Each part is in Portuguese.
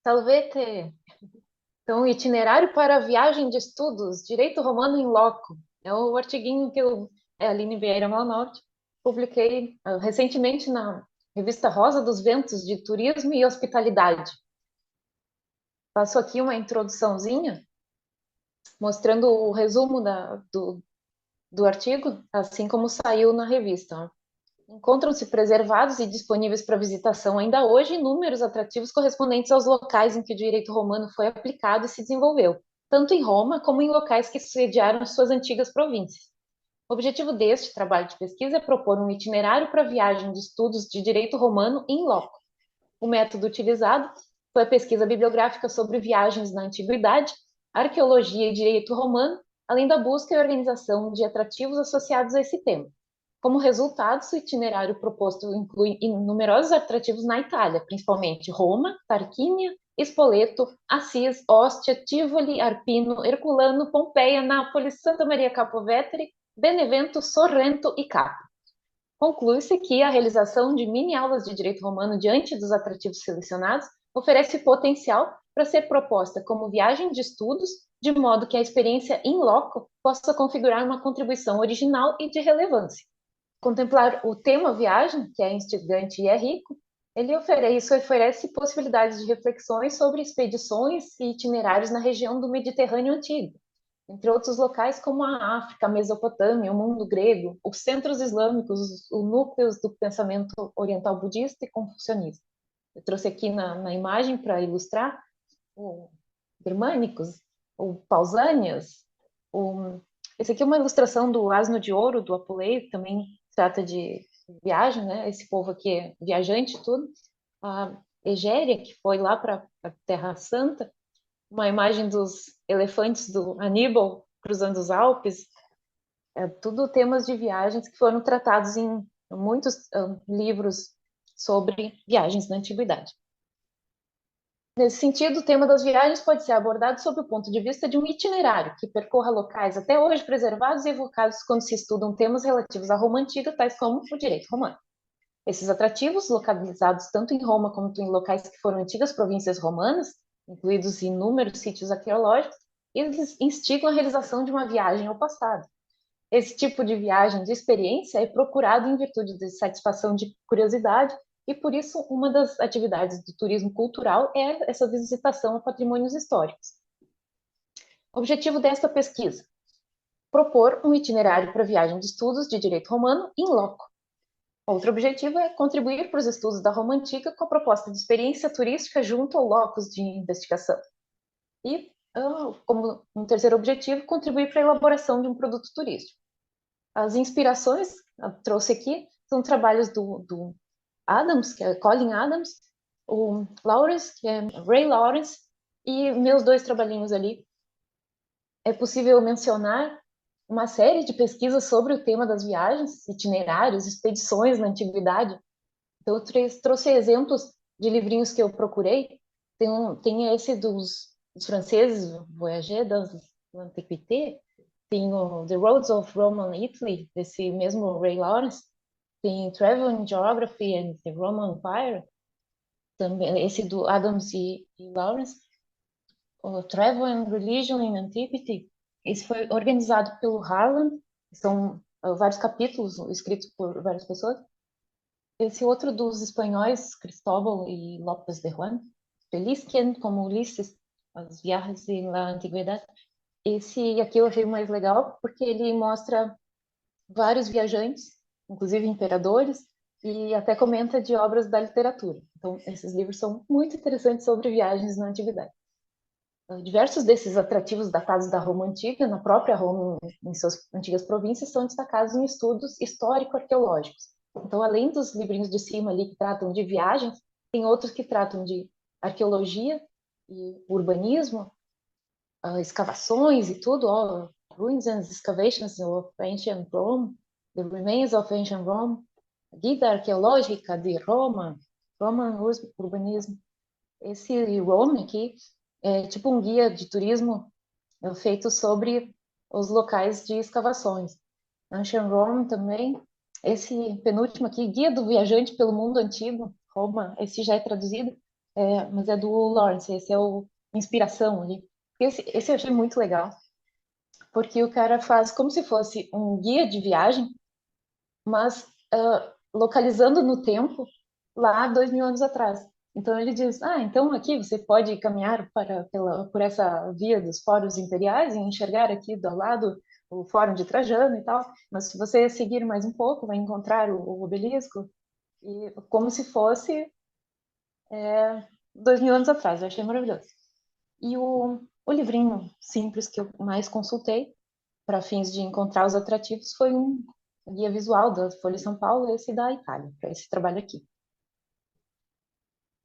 Salvete! Então, itinerário para viagem de estudos, Direito Romano em Loco. É o artiguinho que eu, Aline Vieira Malnorte, publiquei recentemente na revista Rosa dos Ventos de Turismo e Hospitalidade. Passo aqui uma introduçãozinha, mostrando o resumo do artigo, assim como saiu na revista. Encontram-se preservados e disponíveis para visitação ainda hoje inúmeros atrativos correspondentes aos locais em que o direito romano foi aplicado e se desenvolveu, tanto em Roma como em locais que sediaram suas antigas províncias. O objetivo deste trabalho de pesquisa é propor um itinerário para viagem de estudos de direito romano in loco. O método utilizado foi a pesquisa bibliográfica sobre viagens na antiguidade, arqueologia e direito romano, além da busca e organização de atrativos associados a esse tema. Como resultado, o itinerário proposto inclui numerosos atrativos na Itália, principalmente Roma, Tarquínia, Spoleto, Assis, Ostia, Tivoli, Arpino, Herculano, Pompeia, Nápoles, Santa Maria Capua Vetere, Benevento, Sorrento e Capua. Conclui-se que a realização de mini-aulas de direito romano diante dos atrativos selecionados oferece potencial para ser proposta como viagem de estudos, de modo que a experiência in loco possa configurar uma contribuição original e de relevância. Contemplar o tema viagem, que é instigante e é rico, isso oferece possibilidades de reflexões sobre expedições e itinerários na região do Mediterrâneo Antigo, entre outros locais como a África, a Mesopotâmia, o mundo grego, os centros islâmicos, os núcleos do pensamento oriental budista e confucionista. Eu trouxe aqui na imagem para ilustrar o Germânicos, o Pausanias, esse aqui é uma ilustração do Asno de Ouro, do Apuleio, também trata de viagem, né? Esse povo aqui é viajante, tudo. A Egéria, que foi lá para a Terra Santa, uma imagem dos elefantes do Aníbal cruzando os Alpes, tudo temas de viagens que foram tratados em muitos livros sobre viagens na antiguidade. Nesse sentido, o tema das viagens pode ser abordado sob o ponto de vista de um itinerário que percorra locais até hoje preservados e evocados quando se estudam temas relativos à Roma antiga, tais como o direito romano. Esses atrativos, localizados tanto em Roma quanto em locais que foram antigas províncias romanas, incluídos inúmeros sítios arqueológicos, eles instigam a realização de uma viagem ao passado. Esse tipo de viagem de experiência é procurado em virtude de satisfação de curiosidade e, por isso, uma das atividades do turismo cultural é essa visitação a patrimônios históricos. O objetivo desta pesquisa: propor um itinerário para viagem de estudos de direito romano in loco. Outro objetivo é contribuir para os estudos da Roma Antiga com a proposta de experiência turística junto ao locus de investigação. E, como um terceiro objetivo, contribuir para a elaboração de um produto turístico. As inspirações que eu trouxe aqui são trabalhos do Adams, que é Colin Adams, o Lawrence, que é Ray Lawrence, e meus dois trabalhinhos ali. É possível mencionar uma série de pesquisas sobre o tema das viagens, itinerários, expedições na antiguidade. Então, eu trouxe exemplos de livrinhos que eu procurei. Tem esse dos franceses, Voyager dans l'Antiquité, tem o The Roads of Roman Italy, desse mesmo Ray Lawrence, tem Travel in Geography and the Roman Empire, também esse do Adams e Lawrence, o Travel and Religion in Antiquity, esse foi organizado pelo Harlan, são vários capítulos escritos por várias pessoas. Esse outro dos espanhóis, Cristóbal e López de Juan, Felician, como Ulisses, as viagens na antiguidade. Esse aqui eu achei mais legal, porque ele mostra vários viajantes, inclusive imperadores, e até comenta de obras da literatura. Então, esses livros são muito interessantes sobre viagens na antiguidade. Diversos desses atrativos datados da Roma Antiga, na própria Roma, em suas antigas províncias, são destacados em estudos histórico-arqueológicos. Então, além dos livrinhos de cima ali que tratam de viagens, tem outros que tratam de arqueologia e urbanismo, escavações e tudo, ó, Ruins and Excavations of Ancient Rome, The Remains of Ancient Rome, Guida Arqueológica de Roma, Roman Urbanismo. Esse Rome aqui é tipo um guia de turismo feito sobre os locais de escavações. Ancient Rome também. Esse penúltimo aqui, Guia do Viajante pelo Mundo Antigo, Roma, esse já é traduzido. mas é do Lawrence, esse é o Inspiração ali. Esse eu achei muito legal, porque o cara faz como se fosse um guia de viagem, mas localizando no tempo lá 2.000 anos atrás. Então ele diz, então aqui você pode caminhar por essa via dos fóruns imperiais e enxergar aqui do lado o Fórum de Trajano e tal, mas se você seguir mais um pouco, vai encontrar o obelisco, e como se fosse 2.000 anos atrás. Eu achei maravilhoso. E o livrinho simples que eu mais consultei para fins de encontrar os atrativos foi um guia visual da Folha de São Paulo, esse da Itália, para esse trabalho aqui.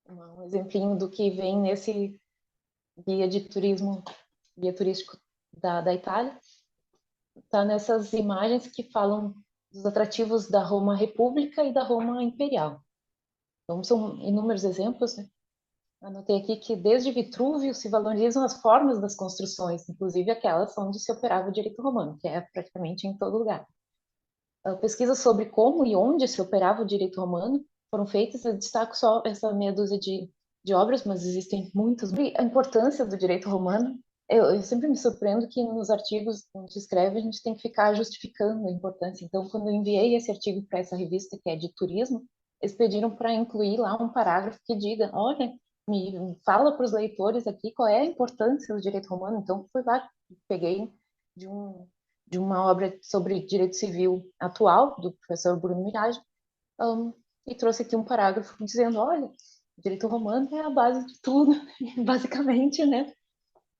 Um exemplinho do que vem nesse guia de turismo, guia turístico da Itália. Está nessas imagens que falam dos atrativos da Roma República e da Roma Imperial. Então, são inúmeros exemplos, né? Anotei aqui que desde Vitrúvio se valorizam as formas das construções, inclusive aquelas onde se operava o direito romano, que é praticamente em todo lugar. Pesquisas sobre como e onde se operava o direito romano foram feitas. Eu destaco só essa meia dúzia de obras, mas existem muitas. A importância do direito romano, eu sempre me surpreendo que nos artigos que a gente escreve, a gente tem que ficar justificando a importância. Então, quando eu enviei esse artigo para essa revista, que é de turismo, eles pediram para incluir lá um parágrafo que diga, olha, me fala para os leitores aqui qual é a importância do direito romano. Então, fui lá, peguei de uma obra sobre direito civil atual, do professor Bruno Mirage, um, e trouxe aqui um parágrafo dizendo, olha, o direito romano é a base de tudo, basicamente, né?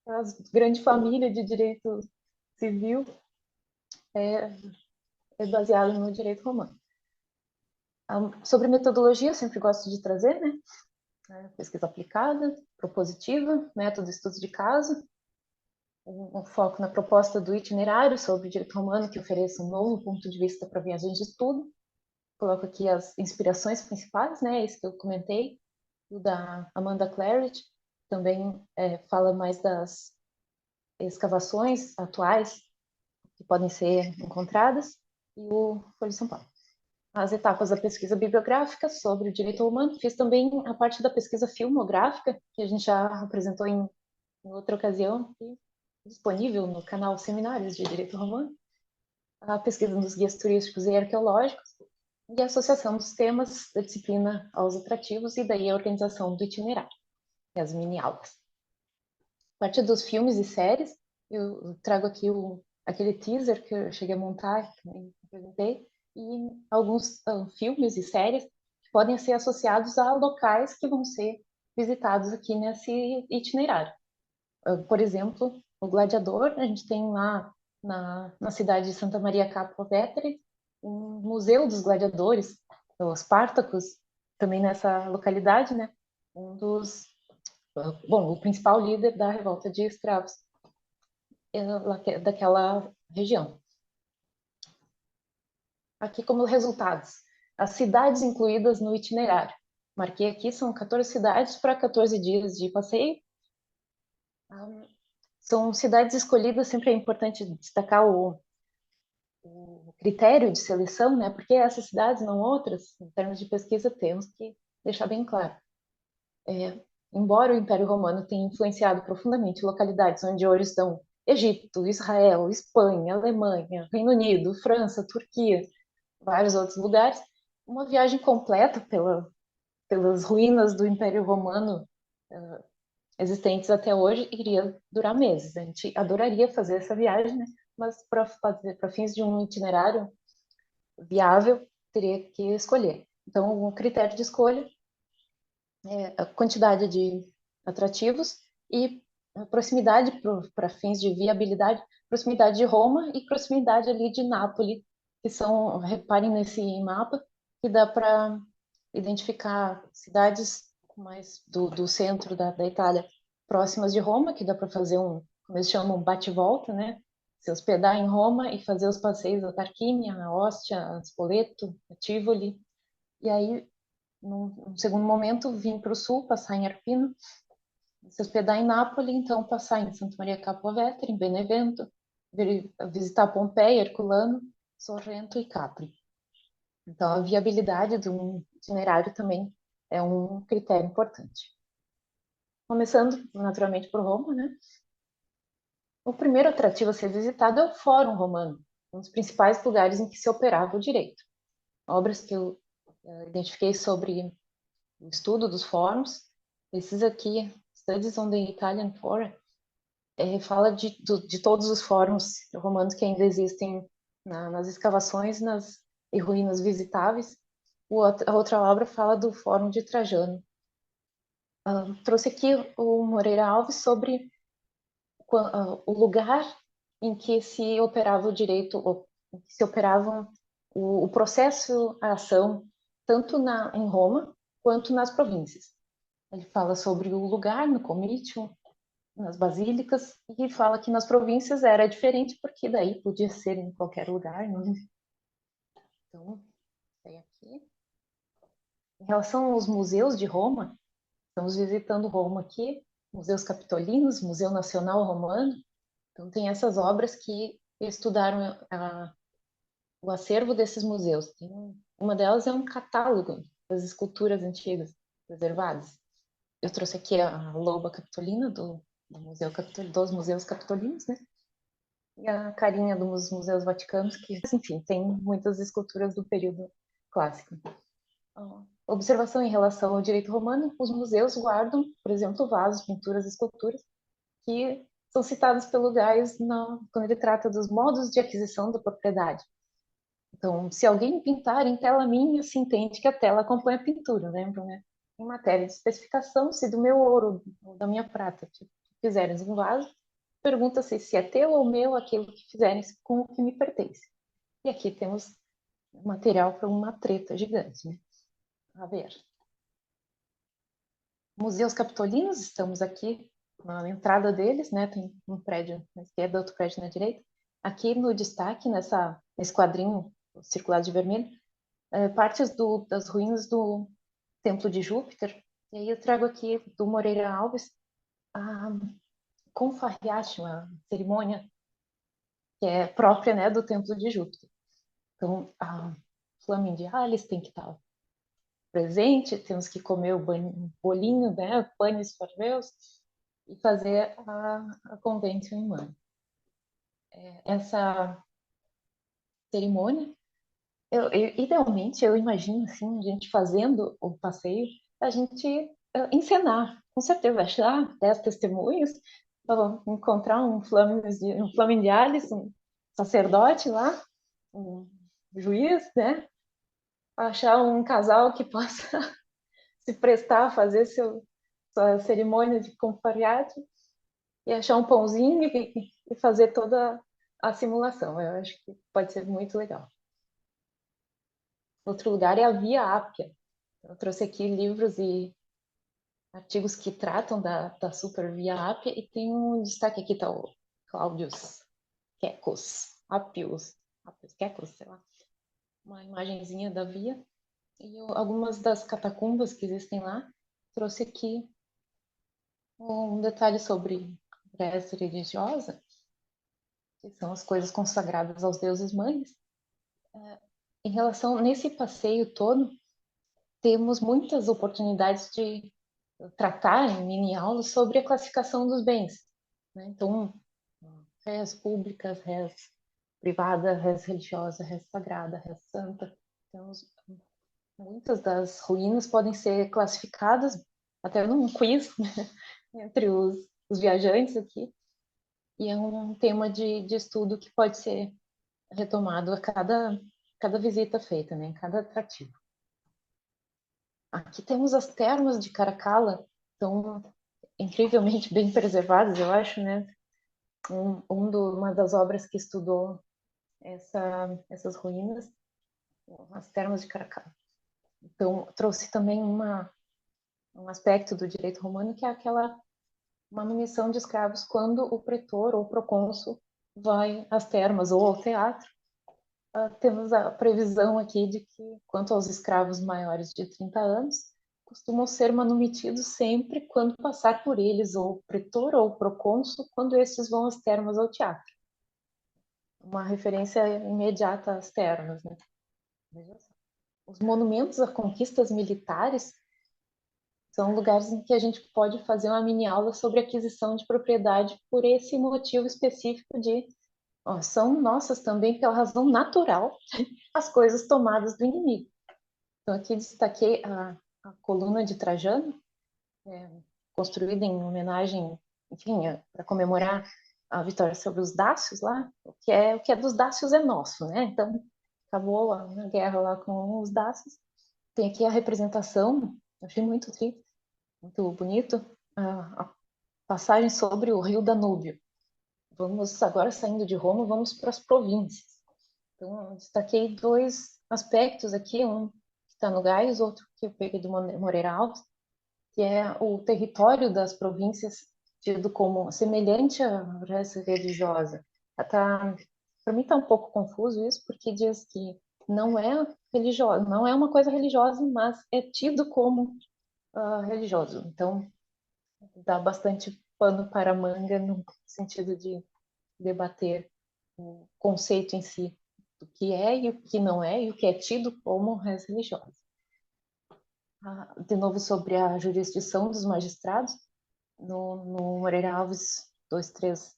A grande família de direito civil é, é baseada no direito romano. Sobre metodologia, eu sempre gosto de trazer, né? Pesquisa aplicada, propositiva, método de estudo de caso, um foco na proposta do itinerário sobre o direito romano, que ofereça um novo ponto de vista para viajantes de estudo. Coloco aqui as inspirações principais, né? Esse que eu comentei, o da Amanda Claridge, também fala mais das escavações atuais que podem ser encontradas, e o Folha de São Paulo. As etapas da pesquisa bibliográfica sobre o direito romano. Fiz também a parte da pesquisa filmográfica, que a gente já apresentou em outra ocasião, e disponível no canal Seminários de Direito Romano. A pesquisa nos guias turísticos e arqueológicos, e a associação dos temas da disciplina aos atrativos, e daí a organização do itinerário, e as mini-aulas. A parte dos filmes e séries, eu trago aqui aquele teaser que eu cheguei a montar, que eu apresentei, e alguns filmes e séries que podem ser associados a locais que vão ser visitados aqui nesse itinerário. Por exemplo, o Gladiador, a gente tem lá na cidade de Santa Maria Capua Vetere um museu dos gladiadores, o Spartacus, também nessa localidade, né? Um dos, o principal líder da revolta de escravos daquela região. Aqui como resultados, as cidades incluídas no itinerário. Marquei aqui, são 14 cidades para 14 dias de passeio. São cidades escolhidas, sempre é importante destacar o critério de seleção, né? Porque essas cidades, não outras, em termos de pesquisa, temos que deixar bem claro. Embora o Império Romano tenha influenciado profundamente localidades onde hoje estão Egito, Israel, Espanha, Alemanha, Reino Unido, França, Turquia, vários outros lugares, uma viagem completa pelas ruínas do Império Romano existentes até hoje iria durar meses. A gente adoraria fazer essa viagem, né? Mas para fins de um itinerário viável, teria que escolher. Então, o critério de escolha é a quantidade de atrativos e a proximidade para fins de viabilidade, proximidade de Roma e proximidade ali de Nápoles, que são, reparem nesse mapa, que dá para identificar cidades mais do centro da Itália, próximas de Roma, que dá para fazer como eles chamam, bate-volta, né? Se hospedar em Roma e fazer os passeios a Tarquínia, a Ostia, a Spoleto, a Tivoli. E aí, num segundo momento, vim para o sul, passar em Arpino, se hospedar em Nápoles, então passar em Santa Maria Capua Vetere, em Benevento, visitar Pompeia, Herculano, Sorrento e Capri. Então, a viabilidade de um itinerário também é um critério importante. começando naturalmente por Roma, né? O primeiro atrativo a ser visitado é o Fórum Romano, um dos principais lugares em que se operava o direito. Obras que eu identifiquei sobre o estudo dos fóruns, esses aqui, Studies on the Italian Forum, fala de todos os fóruns romanos que ainda existem nas escavações e ruínas visitáveis. A outra obra fala do Fórum de Trajano. Trouxe aqui o Moreira Alves sobre o lugar em que se operava o direito, ou em que se operavam o processo, a ação, tanto em Roma quanto nas províncias. Ele fala sobre o lugar no comício, nas basílicas, e fala que nas províncias era diferente, porque daí podia ser em qualquer lugar, né? Então, tem aqui. Em relação aos museus de Roma, estamos visitando Roma aqui, museus capitolinos, Museu Nacional Romano. Então, tem essas obras que estudaram o acervo desses museus. Uma delas é um catálogo das esculturas antigas preservadas. Eu trouxe aqui a loba capitolina do Museu dos Museus Capitolinos, né? E a carinha dos Museus Vaticanos, que, enfim, tem muitas esculturas do período clássico. Observação em relação ao direito romano: os museus guardam, por exemplo, vasos, pinturas, esculturas, que são citados pelo Gaius quando ele trata dos modos de aquisição da propriedade. Então, se alguém pintar em tela minha, se entende que a tela acompanha a pintura, lembra, né? Em matéria de especificação, se do meu ouro ou da minha prata fizeres um vaso, pergunta-se se é teu ou meu aquilo que fizeres com o que me pertence. E aqui temos material para uma treta gigante, né? A ver. Museus Capitolinos, estamos aqui na entrada deles, né? Tem um prédio na esquerda, outro prédio na direita. Aqui no destaque, nesse quadrinho circulado de vermelho, partes das ruínas do Templo de Júpiter. E aí eu trago aqui do Moreira Alves a Confarreatio, uma cerimônia que é própria, né, do Templo de Júpiter. Então, a Flamindialis tem que estar presente, temos que comer o bolinho, né, panis farveus, e fazer a convenção humana. Essa cerimônia, idealmente, eu imagino assim, a gente fazendo o passeio, a gente encenar, com certeza, achar 10 testemunhas, encontrar um Flamindialis, um sacerdote lá, um juiz, né? Achar um casal que possa se prestar a fazer sua cerimônia de confariate e achar um pãozinho e fazer toda a simulação. Eu acho que pode ser muito legal. Outro lugar é a Via Ápia. Eu trouxe aqui livros e artigos que tratam da Super Via Ápia e tem um destaque aqui, tá o Claudius Quecos, Appius Quecos, sei lá, uma imagenzinha da Via e algumas das catacumbas que existem lá. Trouxe aqui um detalhe sobre prece religiosa, que são as coisas consagradas aos deuses mães. Em relação, nesse passeio todo, temos muitas oportunidades de tratar em mini aulas sobre a classificação dos bens, né? Então, res públicas, res privada, res religiosa, res sagrada, res santa. Então, muitas das ruínas podem ser classificadas até num quiz, né, entre os viajantes aqui, e é um tema de estudo que pode ser retomado a cada visita feita, né, cada atrativo. Aqui temos as termas de Caracalla, estão incrivelmente bem preservadas, eu acho, né? Uma das obras que estudou essas ruínas, as termas de Caracalla. Então, trouxe também um aspecto do direito romano que é aquela manumissão de escravos quando o pretor ou procônsul vai às termas ou ao teatro. Temos a previsão aqui de que, quanto aos escravos maiores de 30 anos, costumam ser manumitidos sempre quando passar por eles ou o pretor ou o procônsul, quando estes vão às termas ou ao teatro. Uma referência imediata às termas, né? Os monumentos a conquistas militares São lugares em que a gente pode fazer uma mini aula sobre aquisição de propriedade por esse motivo específico de, ó, são nossas também pela razão natural as coisas tomadas do inimigo. Então aqui destaquei a coluna de Trajano, construída em homenagem, enfim, para comemorar a vitória sobre os dácios lá. O que é dos dácios é nosso, né? Então acabou a guerra lá com os dácios. Tem aqui a representação, achei muito triste, muito bonito, a passagem sobre o rio Danúbio. Vamos agora, saindo de Roma, vamos para as províncias. Então, eu destaquei dois aspectos aqui, um que está no Gais, outro que eu peguei do Moreira Alves, que é o território das províncias tido como semelhante à reza religiosa. Para mim está um pouco confuso isso, porque diz que não é religiosa, não é uma coisa religiosa, mas é tido como religioso. Então, dá bastante pano para manga no sentido de debater o conceito em si do que é e o que não é, e o que é tido como reza religiosa. De novo, sobre a jurisdição dos magistrados, no Moreira Alves, 2, 3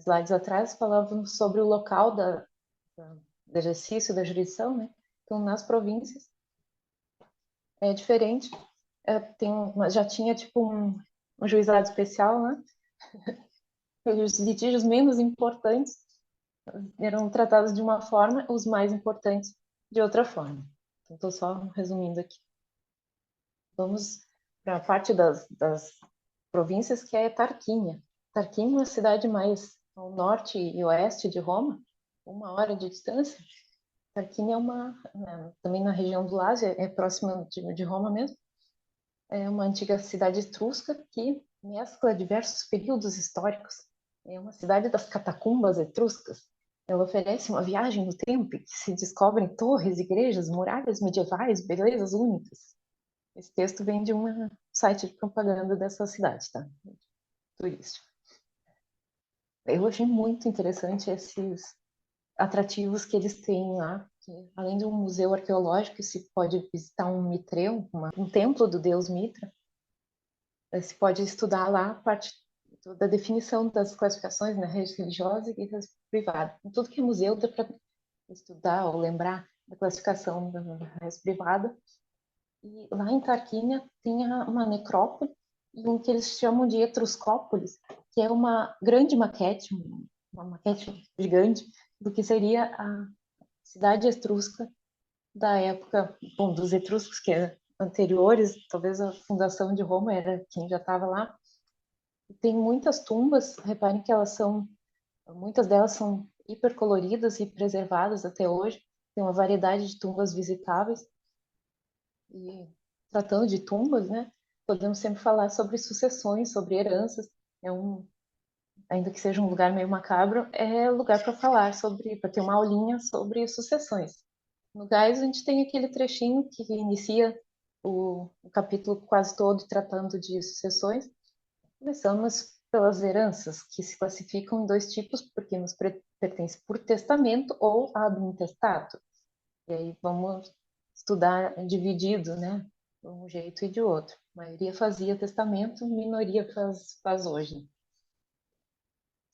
slides atrás, falávamos sobre o local do exercício da jurisdição, né? Então, nas províncias, é diferente. Já tinha, tipo, um juizado especial, né? Os litígios menos importantes eram tratados de uma forma, os mais importantes de outra forma. Então, estou só resumindo aqui. Vamos para a parte das províncias, que é Tarquínia. Tarquínia é uma cidade mais ao norte e oeste de Roma, 1 hora de distância. Tarquínia é também na região do Lácio, é próxima de Roma mesmo. É uma antiga cidade etrusca que mescla diversos períodos históricos. É uma cidade das catacumbas etruscas. Ela oferece uma viagem no tempo em que se descobrem torres, igrejas, muralhas medievais, belezas únicas. Esse texto vem de um site de propaganda dessa cidade, tá? Turístico. Eu achei muito interessante esses atrativos que eles têm lá. Que, além de um museu arqueológico, se pode visitar um mitreu, um templo do deus Mitra. Se pode estudar lá a parte da definição das classificações, né, rede religiosa e rede privada. Em tudo que é museu dá para estudar ou lembrar da classificação da rede privada. E lá em Tarquínia tem uma necrópole e um que eles chamam de Etruscópolis, que é uma grande maquete, uma maquete gigante do que seria a cidade etrusca da época, bom, dos etruscos, que é anteriores, talvez a fundação de Roma era quem já estava lá. Tem muitas tumbas, reparem que muitas delas são hipercoloridas e preservadas até hoje. Tem uma variedade de tumbas visitáveis. E tratando de tumbas, né, podemos sempre falar sobre sucessões, sobre heranças. Ainda que seja um lugar meio macabro, é lugar para falar sobre, para ter uma aulinha sobre sucessões. No Gás, a gente tem aquele trechinho que inicia o capítulo quase todo tratando de sucessões. Começamos pelas heranças, que se classificam em dois tipos, porque nos pertence por testamento ou ab intestato. E aí vamos estudar dividido, né? De um jeito e de outro. A maioria fazia testamento, minoria faz hoje.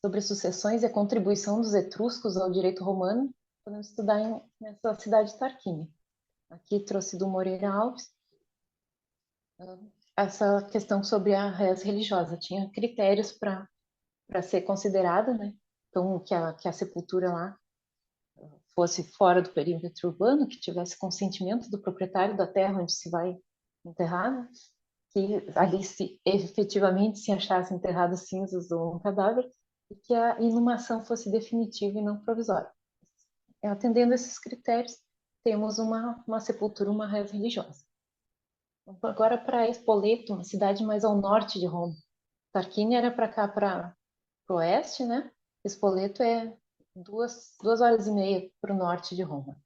Sobre sucessões e a contribuição dos etruscos ao direito romano, podemos estudar nessa cidade de Tarquínia. Aqui trouxe do Moreira Alves essa questão sobre a res religiosa. Tinha critérios para ser considerada, né? Então, que a sepultura lá fosse fora do perímetro urbano, que tivesse consentimento do proprietário da terra onde se vai enterrar, né? Que ali efetivamente se achasse enterradas cinzas ou um cadáver, e que a inumação fosse definitiva e não provisória. Atendendo esses critérios, temos uma sepultura, uma res religiosa. Agora para Spoleto, uma cidade mais ao norte de Roma. Tarquínia era para cá, para o oeste, né? Spoleto é 2 horas e meia para o norte de Roma.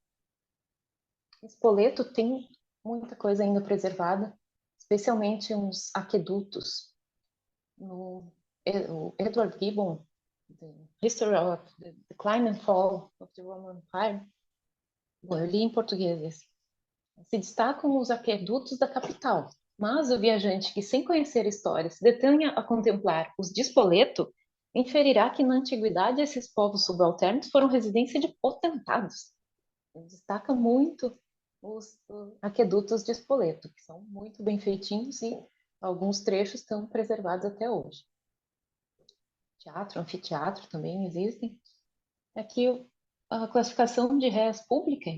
Spoleto tem muita coisa ainda preservada, especialmente uns aquedutos. O Edward Gibbon, The History of the Decline and Fall of the Roman Empire, bom, eu li em português esse. Se destacam os aquedutos da capital, Mas o viajante que, sem conhecer a história, se detenha a contemplar os de Spoleto, inferirá que na antiguidade esses povos subalternos foram residência de potentados. Ele destaca muito os aquedutos de Spoleto, que são muito bem feitinhos e alguns trechos estão preservados até hoje. Teatro, anfiteatro também existem. Aqui a classificação de res pública,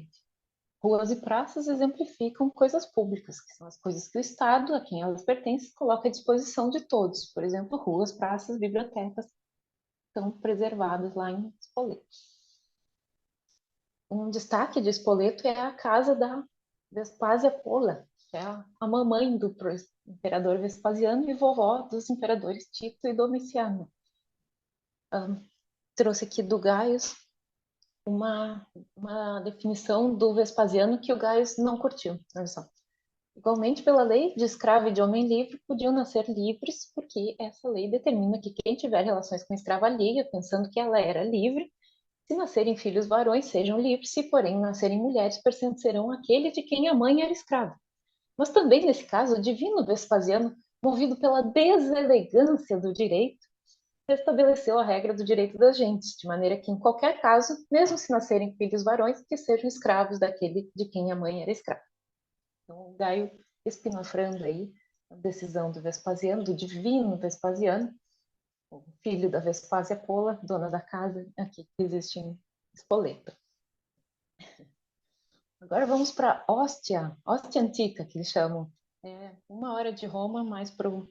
ruas e praças exemplificam coisas públicas, que são as coisas que o Estado, a quem elas pertencem, coloca à disposição de todos. Por exemplo, ruas, praças, bibliotecas estão preservadas lá em Spoleto. Um destaque de Spoleto é a casa da Vespásia Pola, que é a mamãe do imperador Vespasiano e vovó dos imperadores Tito e Domiciano. Trouxe aqui do Gaius uma definição do Vespasiano que o Gaius não curtiu. Olha só. Igualmente, pela lei de escravo e de homem livre, podiam nascer livres, porque essa lei determina que quem tiver relações com escrava alheia, pensando que ela era livre, se nascerem filhos varões, sejam livres, se, porém, nascerem mulheres, pertencerão àquele de quem a mãe era escrava. Mas também, nesse caso, o divino Vespasiano, movido pela deselegância do direito, estabeleceu a regra do direito das gentes, de maneira que, em qualquer caso, mesmo se nascerem filhos varões, que sejam escravos daquele de quem a mãe era escrava. Então, o Gaio espinafrando aí a decisão do Vespasiano, do divino Vespasiano, o filho da Vespásia Pola, dona da casa aqui que existe em Spoleto. Agora vamos para Ostia Antiga, que eles chamam. É 1 hora de Roma, mais para o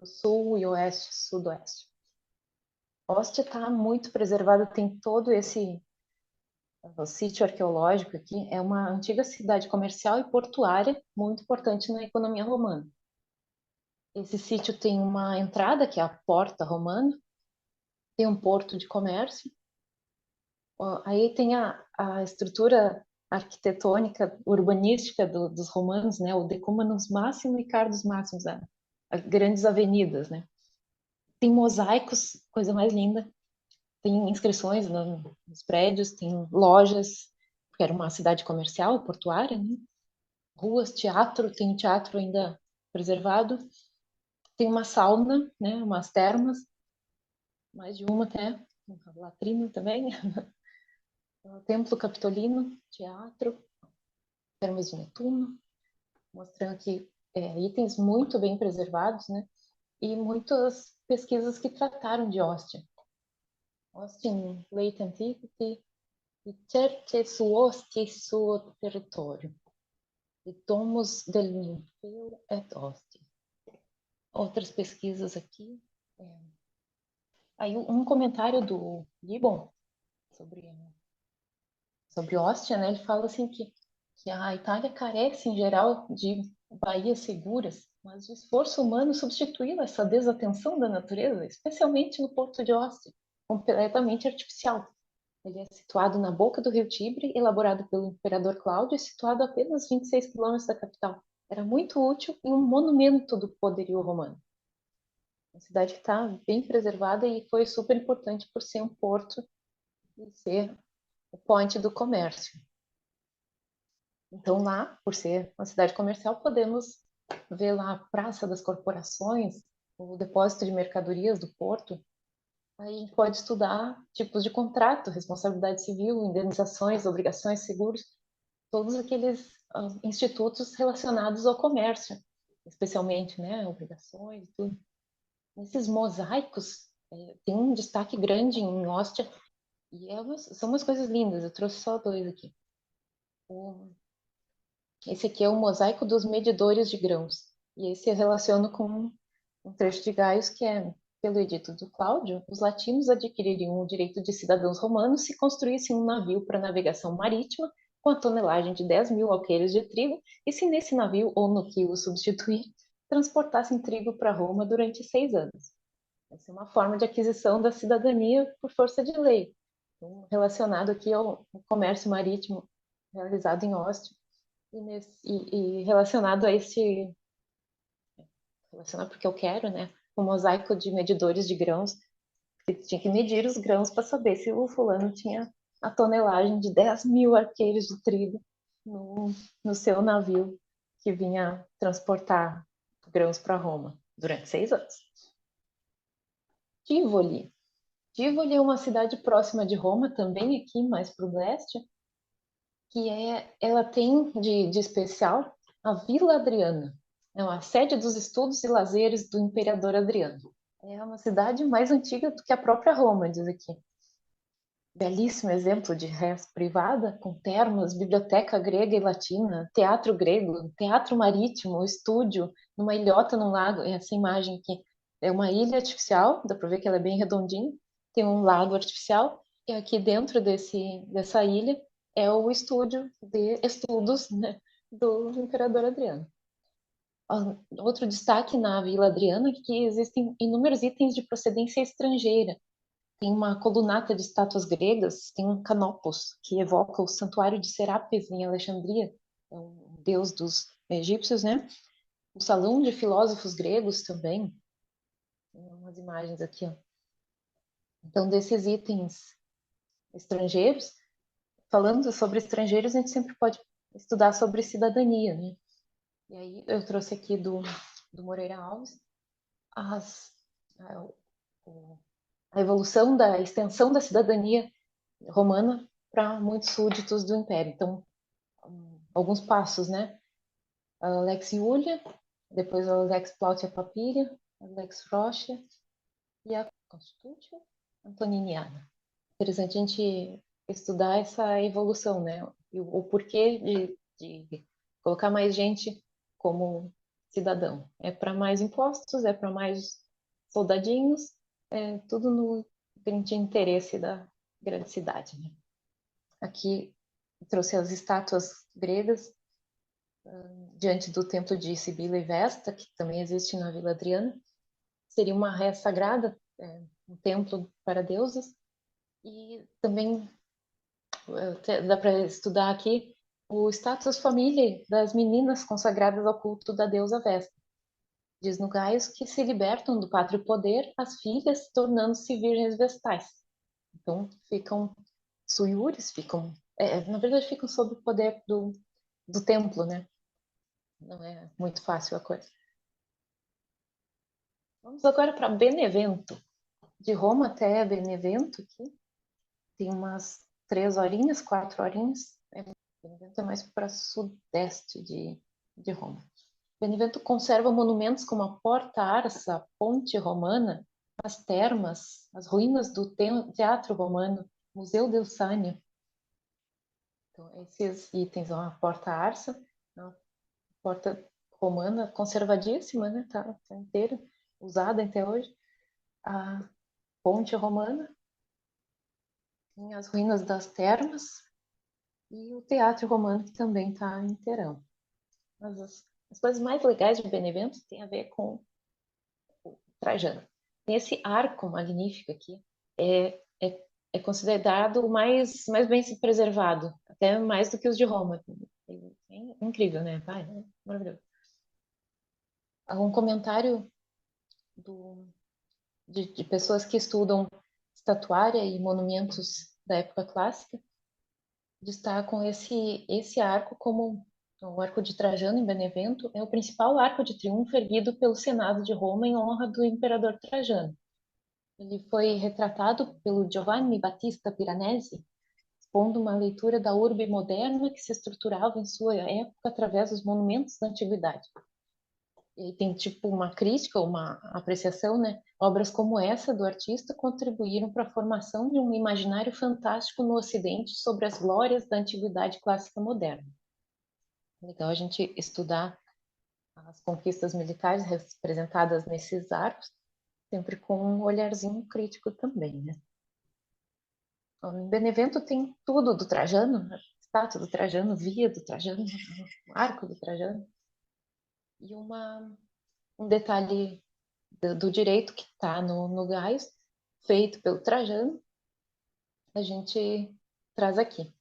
sul e oeste, sudoeste. Ostia está muito preservada, tem todo esse o sítio arqueológico aqui. É uma antiga cidade comercial e portuária, muito importante na economia romana. Esse sítio tem uma entrada, que é a Porta Romana, tem um porto de comércio. Aí tem a estrutura arquitetônica, urbanística dos romanos, né? O Decumanus Máximo e Cardos Máximos, grandes avenidas, né? Tem mosaicos, coisa mais linda. Tem inscrições nos prédios, tem lojas, porque era uma cidade comercial, portuária, né? Ruas, teatro, tem um teatro ainda preservado. Tem uma sauna, né? Umas termas, mais de uma até, uma latrina também. O Templo Capitolino, teatro, termas de Netuno, mostrando que itens muito bem preservados, né? E muitas pesquisas que trataram de Ostia. Ostia in late antiquity, ricerche su Ostia e suo território. E tomos del Ninfeo et Ostia. Outras pesquisas aqui. Aí um comentário do Gibbon sobre Ostia, né? Ele fala assim que a Itália carece, em geral, de baías seguras, mas o esforço humano substituiu essa desatenção da natureza, especialmente no porto de Ostia, completamente artificial. Ele é situado na boca do rio Tibre, elaborado pelo imperador Cláudio e situado a apenas 26 quilômetros da capital. Era muito útil e um monumento do poderio romano. Uma cidade que está bem preservada e foi super importante por ser um porto e ser o point do comércio. Então, lá, por ser uma cidade comercial, podemos ver lá a Praça das Corporações, o depósito de mercadorias do porto. Aí a gente pode estudar tipos de contrato, responsabilidade civil, indenizações, obrigações, seguros, todos aqueles institutos relacionados ao comércio, especialmente, né, obrigações e tudo. Esses mosaicos tem um destaque grande em Ostia e são umas coisas lindas. Eu trouxe só dois aqui. Esse aqui é o mosaico dos medidores de grãos. E esse eu relaciono com um trecho de Gaius que é, pelo edito do Cláudio, os latinos adquiririam o direito de cidadãos romanos se construíssem um navio para navegação marítima com a tonelagem de 10.000 alqueires de trigo e se nesse navio ou no que o substituir, transportassem trigo para Roma durante 6 anos. Essa é uma forma de aquisição da cidadania por força de lei, relacionado aqui ao comércio marítimo realizado em Ostia e relacionado a relacionado porque eu quero, né, o mosaico de medidores de grãos, que tinha que medir os grãos para saber se o fulano tinha a tonelagem de 10.000 arqueiros de trigo no seu navio que vinha transportar grãos para Roma durante 6 anos. Tivoli. Tivoli é uma cidade próxima de Roma, também aqui mais para o leste, ela tem de especial a Vila Adriana. É a sede dos estudos e lazeres do imperador Adriano. É uma cidade mais antiga do que a própria Roma, diz aqui. Belíssimo exemplo de res privada, com termas, biblioteca grega e latina, teatro grego, teatro marítimo, estúdio, numa ilhota num lago. Essa imagem aqui é uma ilha artificial, dá para ver que ela é bem redondinha, tem um lago artificial, e aqui dentro dessa ilha é o estúdio de estudos, né, do imperador Adriano. Outro destaque na Vila Adriana é que existem inúmeros itens de procedência estrangeira. Tem uma colunata de estátuas gregas, tem um canopus, que evoca o santuário de Serapis em Alexandria, é um deus dos egípcios, né? O salão de filósofos gregos também. Tem umas imagens aqui, ó. Então, desses itens estrangeiros, falando sobre estrangeiros, a gente sempre pode estudar sobre cidadania, né? E aí eu trouxe aqui do Moreira Alves as, a, a evolução da extensão da cidadania romana para muitos súditos do Império. Então, alguns passos, né? A Lex Iulia, depois a Lex Plautia Papiria, a Lex Rocha e a Constitutio Antoniniana. Interessante a gente estudar essa evolução, né? E o porquê de colocar mais gente como cidadão. É para mais impostos, é para mais soldadinhos, é tudo no grande interesse da grande cidade, né? Aqui trouxe as estátuas gregas diante do templo de Cibila e Vesta, que também existe na Vila Adriana. Seria uma ré sagrada, um templo para deuses. E também dá para estudar aqui o status família das meninas consagradas ao culto da deusa Vesta. Diz no Gaius que se libertam do pátrio poder as filhas, tornando-se virgens vestais. Então, ficam suiures, na verdade, ficam sob o poder do templo, né? Não é muito fácil a coisa. Vamos agora para Benevento. De Roma até Benevento, aqui, tem umas 3 horinhas, 4 horinhas. Benevento é mais para sudeste de Roma. Benevento conserva monumentos como a Porta-Arsa, a Ponte Romana, as termas, as ruínas do Teatro Romano, Museu del Sannio. Então, esses itens, ó, a Porta-Arsa, a porta romana conservadíssima, né? Tá inteira, usada até hoje. A Ponte Romana, tem as ruínas das termas e o Teatro Romano, que também está inteirão. Mas as coisas mais legais de Benevento têm a ver com o Trajano. Tem esse arco magnífico aqui, é considerado o mais bem preservado, até mais do que os de Roma. É incrível, né? Pai, é maravilhoso. Um comentário de pessoas que estudam estatuária e monumentos da época clássica destacam esse arco como o Arco de Trajano em Benevento é o principal arco de triunfo erguido pelo Senado de Roma em honra do imperador Trajano. Ele foi retratado pelo Giovanni Battista Piranesi, expondo uma leitura da urbe moderna que se estruturava em sua época através dos monumentos da antiguidade. E tem tipo uma crítica, uma apreciação, né? Obras como essa do artista contribuíram para a formação de um imaginário fantástico no Ocidente sobre as glórias da antiguidade clássica moderna. Legal a gente estudar as conquistas militares representadas nesses arcos, sempre com um olharzinho crítico também, né? Em Benevento tem tudo do Trajano, estátua do Trajano, via do Trajano, arco do Trajano. E um detalhe do direito que está no Gaius, feito pelo Trajano, a gente traz aqui.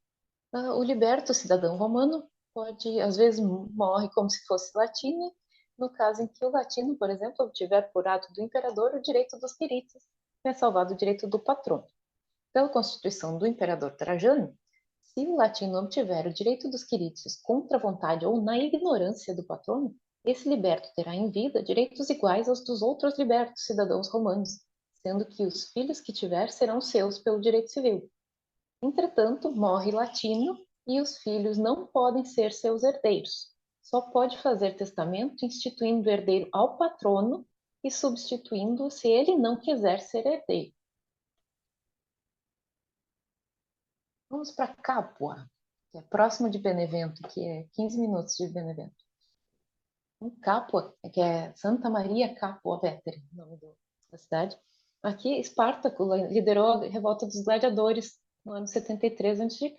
O liberto cidadão romano pode, às vezes, morre como se fosse latino, no caso em que o latino, por exemplo, obtiver por ato do imperador o direito dos quirites, é salvado o direito do patrono. Pela Constituição do imperador Trajano, se o latino obtiver o direito dos quirites contra a vontade ou na ignorância do patrono, Esse liberto terá em vida direitos iguais aos dos outros libertos cidadãos romanos, sendo que os filhos que tiver serão seus pelo direito civil. Entretanto, morre Latino e os filhos não podem ser seus herdeiros. Só pode fazer testamento instituindo o herdeiro ao patrono e substituindo-o se ele não quiser ser herdeiro. Vamos para Capua, que é próximo de Benevento, que é 15 minutos de Benevento. Capua, que é Santa Maria Capua Vetere, o nome da cidade. Aqui, Espartaco liderou a revolta dos gladiadores no ano 73 a.C.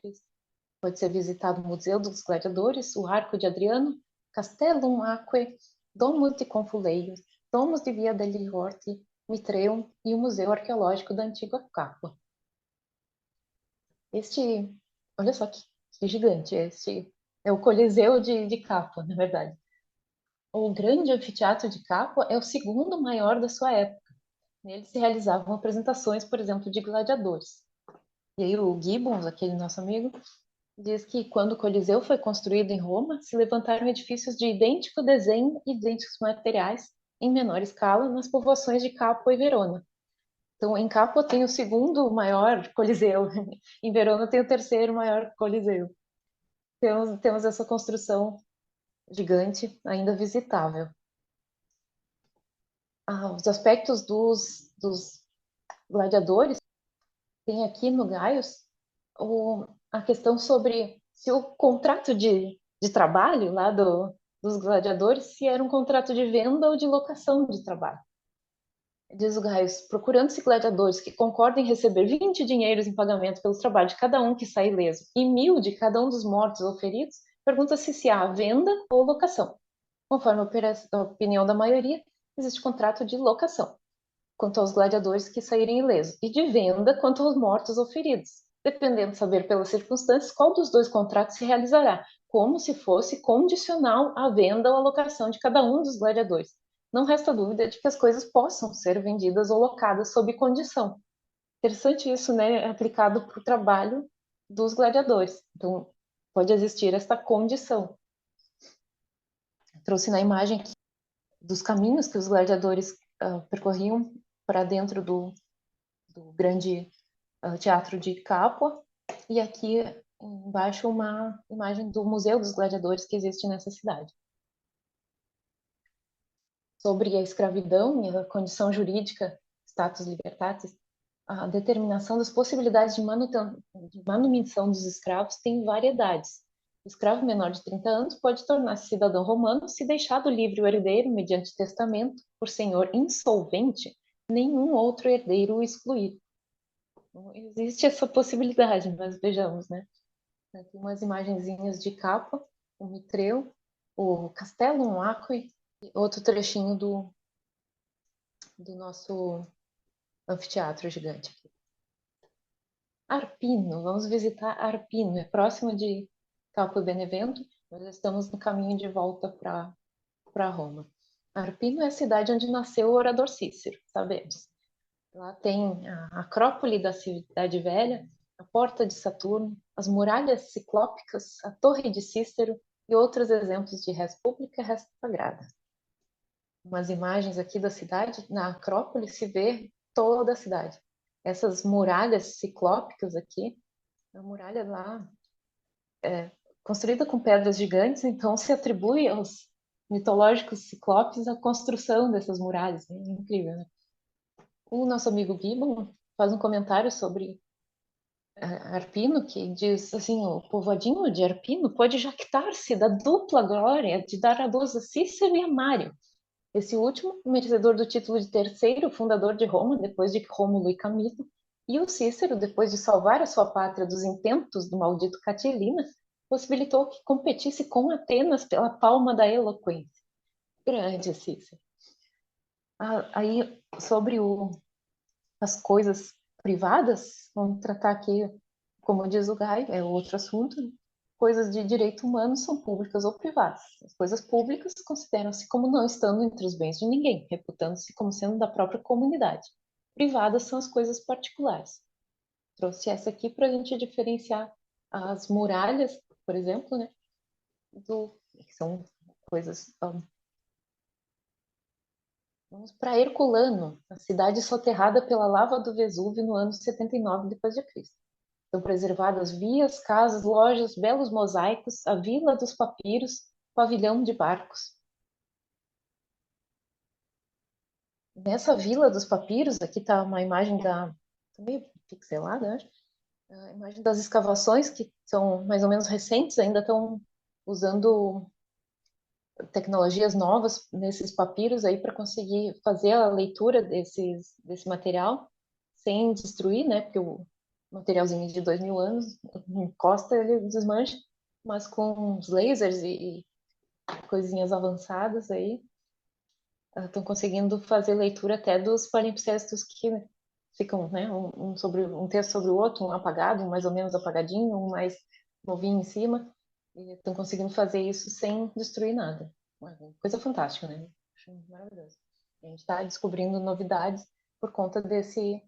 Pode ser visitado o Museu dos Gladiadores, o Arco de Adriano, Castellum Aquae, Domus de Confuleiros, Domus de Via degli Orti, Mitreum e o Museu Arqueológico da Antiga Capua. Olha só que gigante, este é o Coliseu de Capua, na verdade. O grande anfiteatro de Capua é o segundo maior da sua época. Nele se realizavam apresentações, por exemplo, de gladiadores. E aí o Gibbons, aquele nosso amigo, diz que quando o Coliseu foi construído em Roma, se levantaram edifícios de idêntico desenho e idênticos materiais, em menor escala, nas povoações de Capua e Verona. Então, em Capua tem o segundo maior Coliseu, em Verona tem o terceiro maior Coliseu. Temos essa construção gigante ainda visitável. Os aspectos dos gladiadores, tem aqui no Gaius a questão sobre se o contrato de trabalho lá dos gladiadores, se era um contrato de venda ou de locação de trabalho. Diz o Gaius, procurando-se gladiadores que concordem em receber 20 dinheiros em pagamento pelo trabalho de cada um que sai ileso e 1.000 de cada um dos mortos ou feridos, pergunta-se se há venda ou locação. Conforme a opinião da maioria, existe contrato de locação quanto aos gladiadores que saírem ilesos, e de venda quanto aos mortos ou feridos, dependendo de saber pelas circunstâncias qual dos dois contratos se realizará, como se fosse condicional à venda ou alocação de cada um dos gladiadores. Não resta dúvida de que as coisas possam ser vendidas ou locadas sob condição. Interessante isso, né, aplicado para o trabalho dos gladiadores. Então, pode existir esta condição. Eu trouxe na imagem aqui dos caminhos que os gladiadores percorriam para dentro do grande teatro de Capua, e aqui embaixo uma imagem do Museu dos Gladiadores que existe nessa cidade. Sobre a escravidão e a condição jurídica, status libertatis, a determinação das possibilidades de manutenção dos escravos tem variedades. O escravo menor de 30 anos pode tornar-se cidadão romano se deixado livre o herdeiro mediante testamento por senhor insolvente, nenhum outro herdeiro o excluir. Então, existe essa possibilidade, mas vejamos, né? Tem umas imagenzinhas de Capua, o Mitreu, o Castellum Aquae e outro trechinho do nosso anfiteatro gigante. Arpino, vamos visitar Arpino, é próximo de Capua Benevento, nós estamos no caminho de volta para Roma. Arpino é a cidade onde nasceu o orador Cícero, sabemos. Lá tem a Acrópole da Cidade Velha, a Porta de Saturno, as muralhas ciclópicas, a Torre de Cícero e outros exemplos de res pública e res sagrada. Umas imagens aqui da cidade, na Acrópole se vê toda a cidade. Essas muralhas ciclópicas aqui, a muralha lá é construída com pedras gigantes, então se atribui aos mitológicos ciclopes a construção dessas muralhas. É incrível, né? O nosso amigo Gibbon faz um comentário sobre Arpino, que diz assim, o povoadinho de Arpino pode jactar-se da dupla glória de dar a luz a Cícero e a Mário. Esse último, merecedor do título de terceiro fundador de Roma, depois de Rômulo e Camilo, e o Cícero, depois de salvar a sua pátria dos intentos do maldito Catilina, possibilitou que competisse com Atenas pela palma da eloquência. Grande Cícero. Aí, sobre as coisas privadas, vamos tratar aqui, como diz o Gai, é outro assunto, né? Coisas de direito humano são públicas ou privadas. As coisas públicas consideram-se como não estando entre os bens de ninguém, reputando-se como sendo da própria comunidade. Privadas são as coisas particulares. Trouxe essa aqui para a gente diferenciar as muralhas, por exemplo, né, que são coisas Vamos para Herculano, a cidade soterrada pela lava do Vesúvio no ano 79 depois de Cristo. Estão preservadas vias, casas, lojas, belos mosaicos, a Vila dos Papiros, pavilhão de barcos. Nessa Vila dos Papiros, aqui está uma imagem tá meio pixelada, acho. A imagem das escavações, que são mais ou menos recentes, ainda estão usando tecnologias novas nesses papiros aí para conseguir fazer a leitura desse material sem destruir, né? Porque o materialzinho de 2000 anos, encosta, ele desmancha, mas com os lasers e coisinhas avançadas aí, estão conseguindo fazer leitura até dos palimpsestos que ficam, né, um texto sobre o outro, um apagado, um mais ou menos apagadinho, um mais novinho em cima, e estão conseguindo fazer isso sem destruir nada. Uma coisa fantástica, né? Acho maravilhoso. A gente está descobrindo novidades por conta desses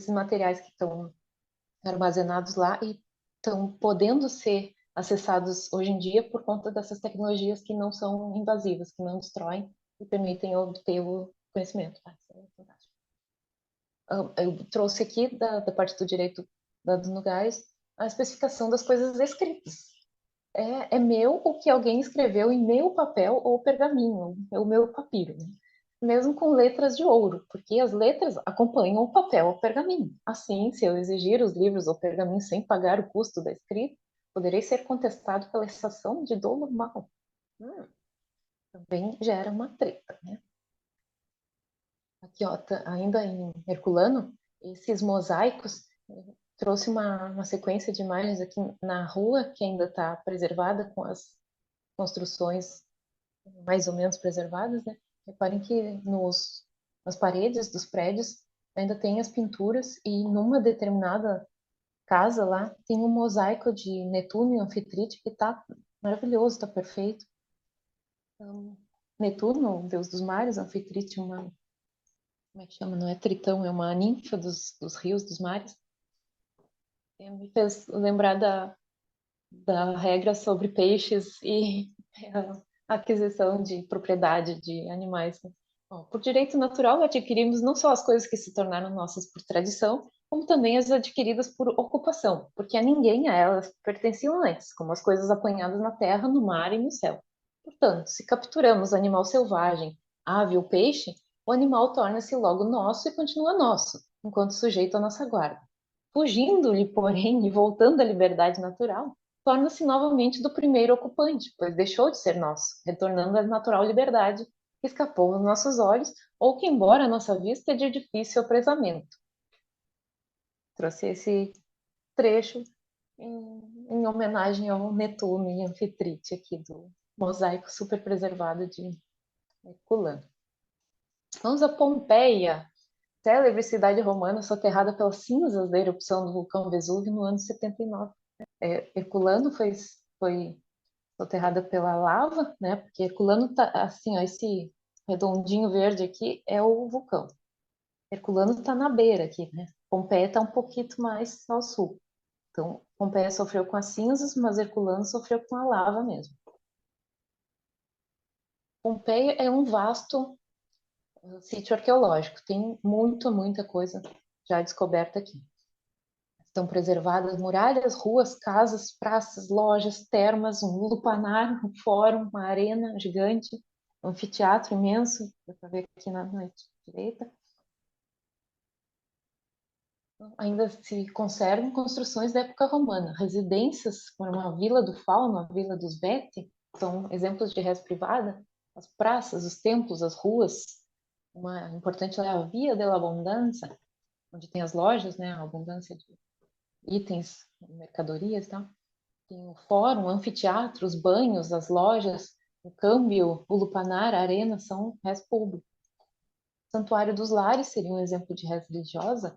materiais que estão armazenados lá e estão podendo ser acessados hoje em dia por conta dessas tecnologias que não são invasivas, que não destroem e permitem obter o conhecimento. Isso é fantástico. Eu trouxe aqui da parte do direito dados no gás a especificação das coisas escritas. É meu o que alguém escreveu em meu papel ou pergaminho, é o meu papiro, né? Mesmo com letras de ouro, porque as letras acompanham o papel ou pergaminho. Assim, se eu exigir os livros ou pergaminhos sem pagar o custo da escrita, poderei ser contestado pela extração de dolo mal. Também gera uma treta, né? Aqui, ó, ainda em Herculano, esses mosaicos trouxe uma sequência de imagens aqui na rua, que ainda está preservada, com as construções mais ou menos preservadas, né? Reparem que nas paredes dos prédios ainda tem as pinturas e numa determinada casa lá tem um mosaico de Netuno e Anfitrite que tá maravilhoso, tá perfeito. Então, Netuno, o deus dos mares, Anfitrite, como é que chama? Não é Tritão, é uma ninfa dos rios, dos mares. E me fez lembrar da regra sobre peixes e a aquisição de propriedade de animais, né? Bom, por direito natural, adquirimos não só as coisas que se tornaram nossas por tradição, como também as adquiridas por ocupação, porque a ninguém a elas pertenciam antes, como as coisas apanhadas na terra, no mar e no céu. Portanto, se capturamos animal selvagem, ave ou peixe, o animal torna-se logo nosso e continua nosso, enquanto sujeito à nossa guarda. Fugindo-lhe, porém, e voltando à liberdade natural, torna-se novamente do primeiro ocupante, pois deixou de ser nosso, retornando à natural liberdade que escapou aos nossos olhos ou que, embora a nossa vista, é de difícil apresamento. Trouxe esse trecho em homenagem ao Netuno e Anfitrite aqui do mosaico super preservado de Herculano. Vamos a Pompeia, célebre cidade romana soterrada pelas cinzas da erupção do vulcão Vesúvio no ano 79. Herculano foi soterrada pela lava, né? Porque Herculano tá assim, ó, esse redondinho verde aqui é o vulcão. Herculano está na beira aqui, né? Pompeia está um pouquinho mais ao sul. Então, Pompeia sofreu com as cinzas, mas Herculano sofreu com a lava mesmo. Pompeia é um vasto sítio arqueológico, tem muita coisa já descoberta aqui. Estão preservadas muralhas, ruas, casas, praças, lojas, termas, um lupanar, um fórum, uma arena gigante, um anfiteatro imenso, dá para ver aqui na direita. Ainda se conservam construções da época romana, residências, como a Vila do Fauno, a Vila dos Veti, são exemplos de res privada, as praças, os templos, as ruas, uma importante é a Via della Abundanza, onde tem as lojas, né, a abundância de itens, mercadorias e tal. Tem o fórum, o anfiteatro, os banhos, as lojas, o câmbio, o lupanar, a arena são res pública. Santuário dos Lares seria um exemplo de res religiosa.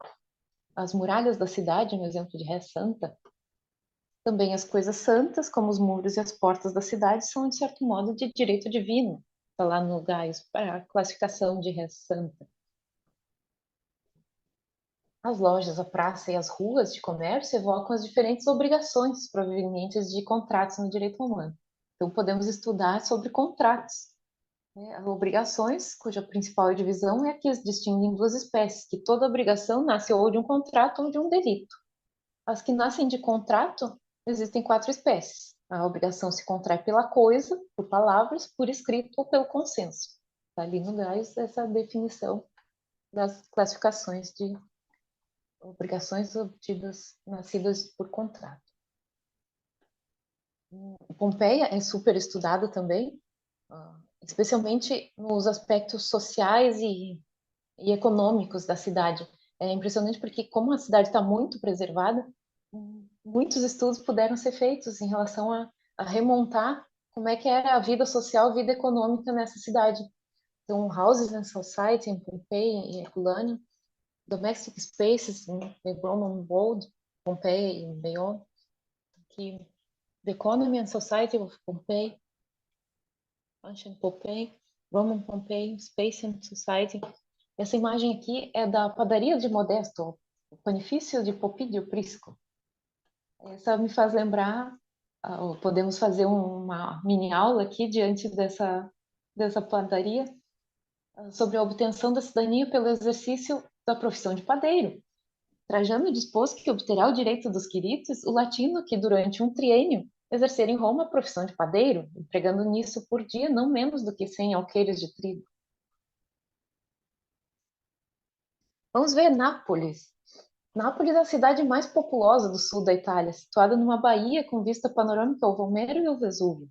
As muralhas da cidade, um exemplo de res santa. Também as coisas santas, como os muros e as portas da cidade, são, de certo modo, de direito divino. Está lá no Gaius, para a classificação de res santa. As lojas, a praça e as ruas de comércio evocam as diferentes obrigações provenientes de contratos no direito romano. Então, podemos estudar sobre contratos. Obrigações, cuja principal divisão é a que distingue em duas espécies, que toda obrigação nasce ou de um contrato ou de um delito. As que nascem de contrato, existem quatro espécies. A obrigação se contrai pela coisa, por palavras, por escrito ou pelo consenso. Está ali no GAES essa definição das classificações de obrigações obtidas, nascidas por contrato. Pompeia é super estudada também, especialmente nos aspectos sociais e econômicos da cidade. É impressionante porque, como a cidade está muito preservada, muitos estudos puderam ser feitos em relação a remontar como é que era a vida social, a vida econômica nessa cidade. Então, Houses and Society em Pompeia e Herculaneum, Domestic Spaces em The Roman World, Pompeia e Bayonne, que The Economy and Society of Pompeii, Ancient Pompeii, Roman Pompeii, Space and Society. Essa imagem aqui é da padaria de Modesto, o Panifício de Popídio Prisco. Essa me faz lembrar, podemos fazer uma mini aula aqui diante dessa padaria, sobre a obtenção da cidadania pelo exercício da profissão de padeiro. Trajano dispôs que obterá o direito dos quirites o latino que, durante um triênio, exercer em Roma a profissão de padeiro, empregando nisso por dia não menos do que 100 alqueires de trigo. Vamos ver Nápoles. Nápoles é a cidade mais populosa do sul da Itália, situada numa baía com vista panorâmica ao Vomero e ao Vesúvio.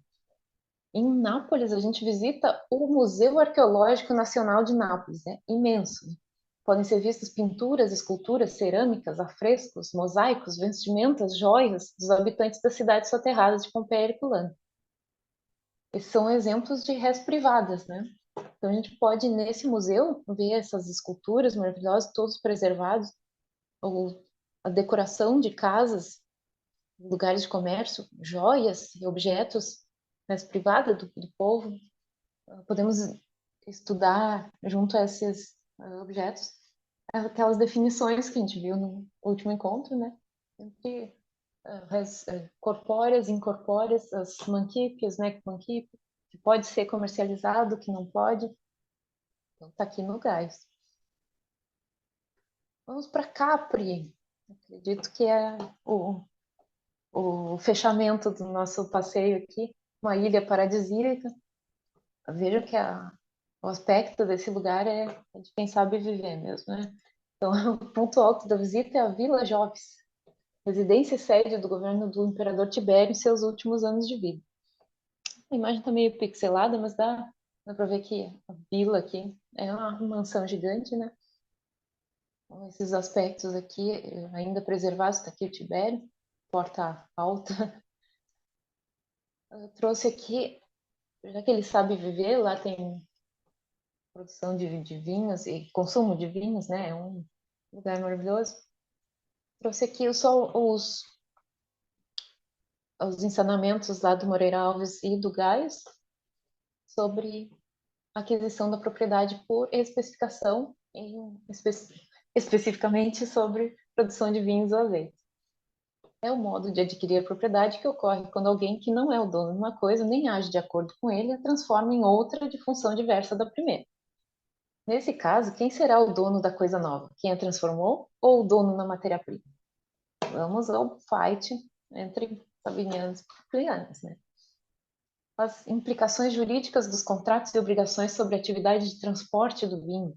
Em Nápoles, a gente visita o Museu Arqueológico Nacional de Nápoles, é imenso. Podem ser vistas pinturas, esculturas, cerâmicas, afrescos, mosaicos, vestimentas, joias dos habitantes das cidades soterradas de Pompeia e Herculano. Esses são exemplos de res privadas, né? Então a gente pode, nesse museu, ver essas esculturas maravilhosas, todos preservados, ou a decoração de casas, lugares de comércio, joias e objetos res privada do povo. Podemos estudar junto a esses objetos aquelas definições que a gente viu no último encontro, né? Entre corpóreas, incorpóreas, as manquípias, né? Que pode ser comercializado, que não pode. Então, está aqui no gás. Vamos para Capri. Acredito que é o fechamento do nosso passeio aqui. Uma ilha paradisíaca. Vejo que o aspecto desse lugar é de quem sabe viver mesmo, né? Então, o ponto alto da visita é a Vila Jopes, residência e sede do governo do imperador Tibério em seus últimos anos de vida. A imagem está meio pixelada, mas dá para ver que a vila aqui é uma mansão gigante, né? Então, esses aspectos aqui ainda preservados, está aqui o Tibério, porta alta. Eu trouxe aqui, já que ele sabe viver, lá tem produção de vinhos e consumo de vinhos, né? É um lugar maravilhoso. Trouxe aqui os ensinamentos lá do Moreira Alves e do Gás sobre a aquisição da propriedade por especificação, especificamente sobre produção de vinhos ou azeites. É o modo de adquirir a propriedade que ocorre quando alguém que não é o dono de uma coisa nem age de acordo com ele a transforma em outra de função diversa da primeira. Nesse caso, quem será o dono da coisa nova? Quem a transformou ou o dono na matéria-prima? Vamos ao fight entre sabinianos e plinianos, né? As implicações jurídicas dos contratos e obrigações sobre a atividade de transporte do vinho.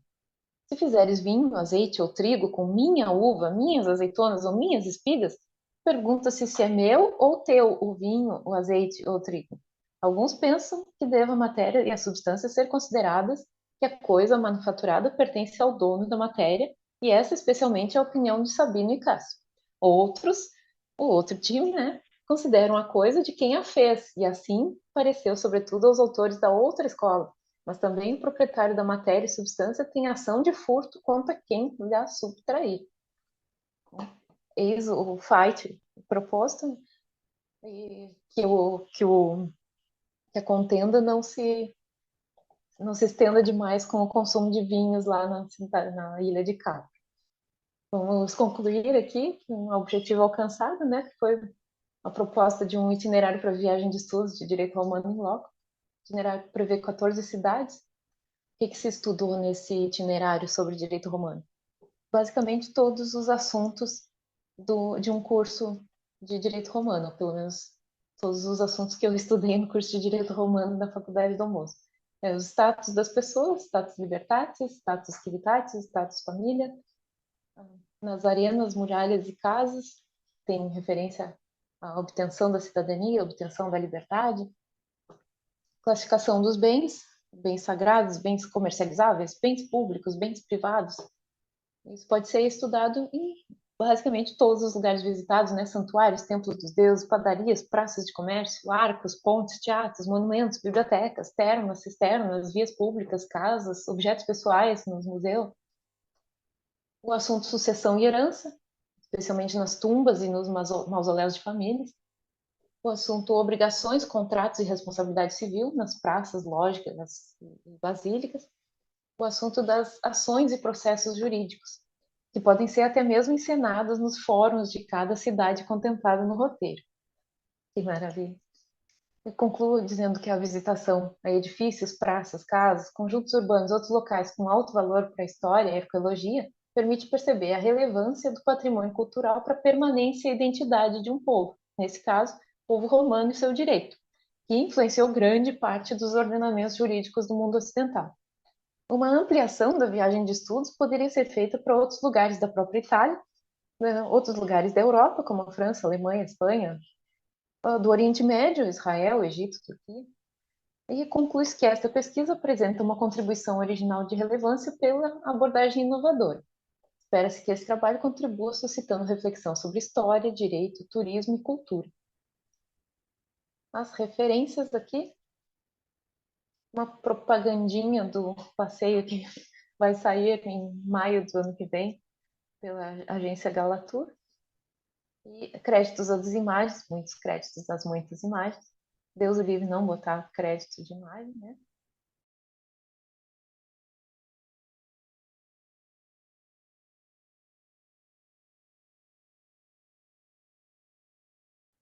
Se fizeres vinho, azeite ou trigo com minha uva, minhas azeitonas ou minhas espigas, pergunta-se se é meu ou teu o vinho, o azeite ou o trigo. Alguns pensam que deva a matéria e a substância ser consideradas que a coisa manufaturada pertence ao dono da matéria, e essa especialmente é a opinião de Sabino e Cássio. Outros, o outro time, né, consideram a coisa de quem a fez, e assim pareceu sobretudo aos autores da outra escola, mas também o proprietário da matéria e substância tem ação de furto contra quem lhe subtrair. Eis o fight proposto, e que a contenda não se estenda demais com o consumo de vinhos lá na ilha de Capri. Vamos concluir aqui com um objetivo alcançado, né, que foi a proposta de um itinerário para viagem de estudos de direito romano em loco. itinerário prevê 14 cidades. O que se estudou nesse itinerário sobre direito romano? Basicamente todos os assuntos de um curso de direito romano, pelo menos todos os assuntos que eu estudei no curso de direito romano da Faculdade do Almoço. Os status das pessoas, status libertatis, status civitatis, status família. Nas arenas, muralhas e casas, tem referência à obtenção da cidadania, obtenção da liberdade. Classificação dos bens, bens sagrados, bens comercializáveis, bens públicos, bens privados. Isso pode ser estudado em basicamente todos os lugares visitados, né? Santuários, templos dos deuses, padarias, praças de comércio, arcos, pontes, teatros, monumentos, bibliotecas, termas, cisternas, vias públicas, casas, objetos pessoais nos museus. O assunto sucessão e herança, especialmente nas tumbas e nos mausoléus de famílias. O assunto obrigações, contratos e responsabilidade civil nas praças, lógicas e basílicas. O assunto das ações e processos jurídicos, que podem ser até mesmo encenados nos fóruns de cada cidade contemplada no roteiro. Que maravilha! Eu concluo dizendo que a visitação a edifícios, praças, casas, conjuntos urbanos, outros locais com alto valor para a história e arqueologia, permite perceber a relevância do patrimônio cultural para a permanência e identidade de um povo, nesse caso, o povo romano e seu direito, que influenciou grande parte dos ordenamentos jurídicos do mundo ocidental. Uma ampliação da viagem de estudos poderia ser feita para outros lugares da própria Itália, né, outros lugares da Europa, como a França, a Alemanha, a Espanha, do Oriente Médio, Israel, Egito, Turquia. E conclui-se que esta pesquisa apresenta uma contribuição original de relevância pela abordagem inovadora. Espera-se que esse trabalho contribua suscitando reflexão sobre história, direito, turismo e cultura. As referências aqui, uma propagandinha do passeio que vai sair em maio do ano que vem pela agência Galatur. E créditos às imagens, muitos créditos às muitas imagens. Deus o livre não botar crédito de imagem, né?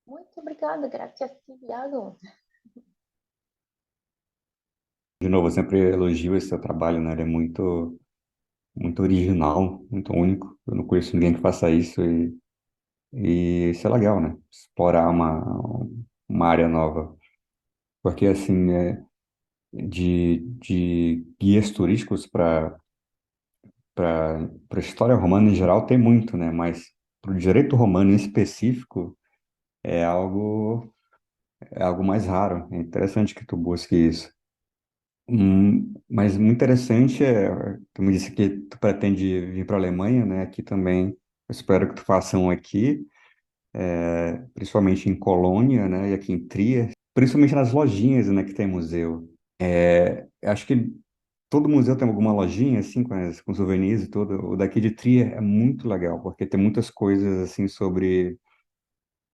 Muito obrigada, graças Tiago. De novo, eu sempre elogio esse seu trabalho, né? Ele é muito original, muito único. Eu não conheço ninguém que faça isso e isso é legal, né? Explorar uma área nova. Porque, assim, de guias turísticos para a história romana em geral tem muito, né? Mas para o direito romano em específico é algo, é algo mais raro. É interessante que tu busque isso. Mas muito interessante tu me disse que tu pretende vir para a Alemanha, né? Aqui também, eu espero que tu faça um aqui, principalmente em Colônia, né? E aqui em Trier, principalmente nas lojinhas, né? Que tem museu. Eu acho que todo museu tem alguma lojinha, assim, com souvenirs e tudo. O daqui de Trier é muito legal, porque tem muitas coisas, assim, sobre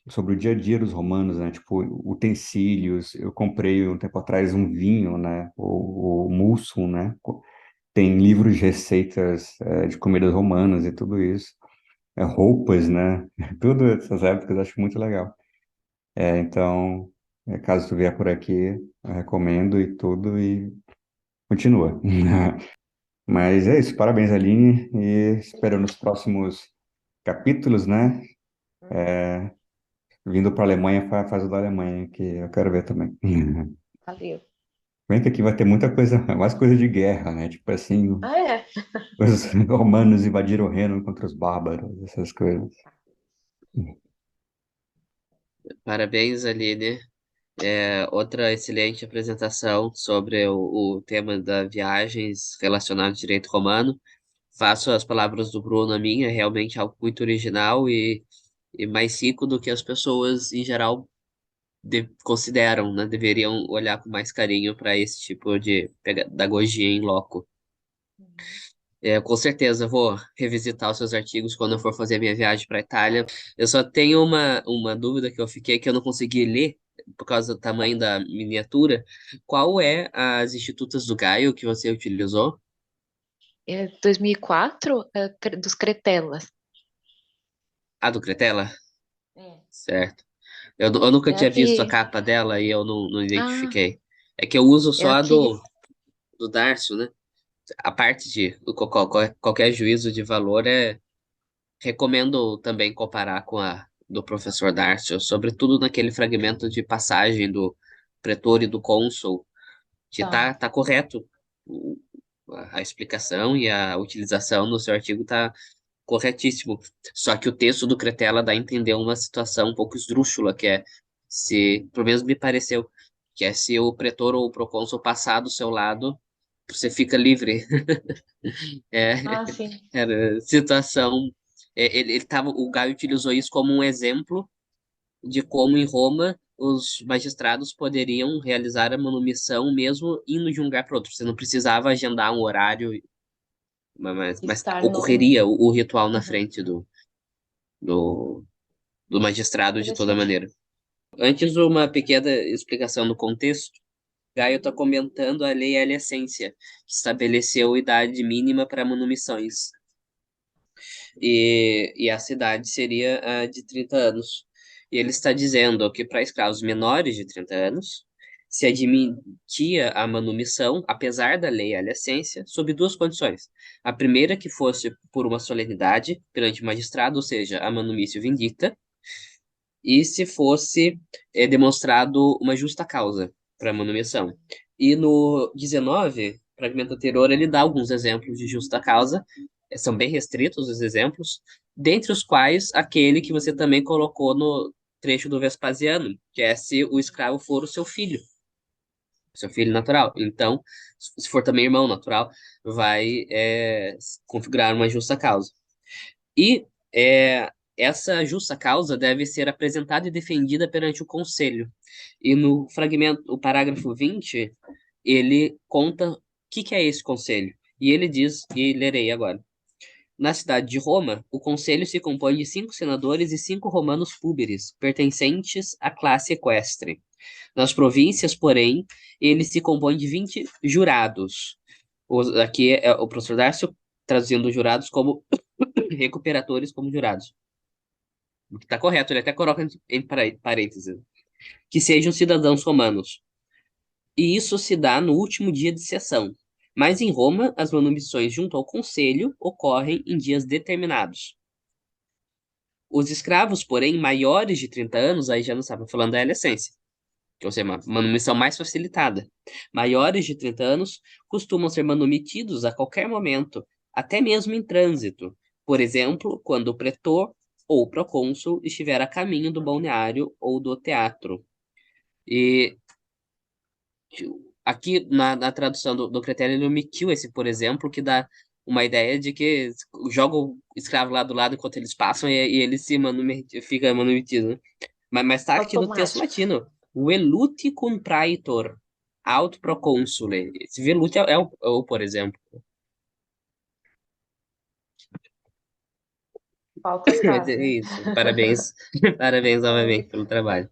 o dia a dia dos romanos, né? Tipo, utensílios. Eu comprei um tempo atrás um vinho, né? O Mussum, né? Tem livros de receitas, de comidas romanas e tudo isso. Roupas, né? Tudo essas épocas eu acho muito legal. Então, caso tu vier por aqui, eu recomendo e tudo e continua. Mas é isso, parabéns, Aline, e espero nos próximos capítulos, né? Uhum. Vindo para a Alemanha, faz o da Alemanha, que eu quero ver também. Valeu. Bem que aqui vai ter muita coisa, mais coisa de guerra, né? Tipo assim, Ah, é? os romanos invadiram o Reino contra os bárbaros, essas coisas. Parabéns, Aline. Outra excelente apresentação sobre o tema das viagens relacionado ao direito romano. Faço as palavras do Bruno a minha, é realmente algo muito original e mais rico do que as pessoas em geral consideram, né? Deveriam olhar com mais carinho para esse tipo de pedagogia em loco. Uhum. Com certeza eu vou revisitar os seus artigos quando eu for fazer a minha viagem para a Itália. Eu só tenho uma dúvida que eu fiquei que eu não consegui ler por causa do tamanho da miniatura. Qual é as Institutas do Gaio que você utilizou? 2004, dos Cretelas. A do Cretela? É. Certo. Eu nunca É a tinha visto a que. capa dela e eu não Ah, identifiquei. É que eu uso É só a aqui, do Darcio, né? A parte de qualquer juízo de valor recomendo também comparar com a do professor Darcio, sobretudo naquele fragmento de passagem do pretor e do cônsul, que tá. tá correto. O- a explicação e a utilização no seu artigo tá corretíssimo. Só que o texto do Cretela dá a entender uma situação um pouco esdrúxula, que é se, pelo menos me pareceu, que é se o pretor ou o procônsul passar do seu lado, você fica livre. É, Ah, sim. era situação. O Gaio utilizou isso como um exemplo de como em Roma os magistrados poderiam realizar a manumissão mesmo indo de um lugar para outro. Você não precisava agendar um horário, mas Estar no. ocorreria o ritual na Uhum. frente do, do magistrado de toda Interessante. maneira. Antes, uma pequena explicação do contexto. Gaio está comentando a Lei L. Essência, que estabeleceu idade mínima para manumissões. E a cidade seria a de 30 anos. E ele está dizendo que para escravos menores de 30 anos se admitia a manumissão, apesar da lei à licença, sob duas condições. A primeira, que fosse por uma solenidade perante o magistrado, ou seja, a manumício vindicta, e se fosse demonstrado uma justa causa para a manutenção. E no 19, fragmento anterior, ele dá alguns exemplos de justa causa, são bem restritos os exemplos, dentre os quais aquele que você também colocou no trecho do Vespasiano, que é se o escravo for o seu filho natural. Então, se for também irmão natural, vai configurar uma justa causa. E essa justa causa deve ser apresentada e defendida perante o conselho. E no fragmento, o parágrafo 20, ele conta o que é esse conselho. E ele diz, e lerei agora. Na cidade de Roma, o conselho se compõe de 5 senadores e 5 romanos púberes, pertencentes à classe equestre. Nas províncias, porém, ele se compõe de 20 jurados. Aqui é o professor Darcio traduzindo os jurados como recuperadores como jurados. O que está correto, ele até coloca entre parênteses. Que sejam cidadãos romanos. E isso se dá no último dia de sessão. Mas em Roma, as manumissões junto ao conselho ocorrem em dias determinados. Os escravos, porém, maiores de 30 anos, aí já não estava falando da adolescência, que é uma manumissão mais facilitada. Maiores de 30 anos costumam ser manumitidos a qualquer momento, até mesmo em trânsito. Por exemplo, quando o pretor ou o procônsul estiver a caminho do balneário ou do teatro. E aqui na tradução do Cretério ele omitiu esse, por exemplo, que dá uma ideia de que joga o escravo lá do lado enquanto eles passam e ele fica manumitido, né? Mas tá aqui no texto Automático. latino. Veluti cum praetor, aut proconsule. Esse veluti é o, por exemplo. Faltas Mas é faz, né? isso. Parabéns. Parabéns novamente pelo trabalho.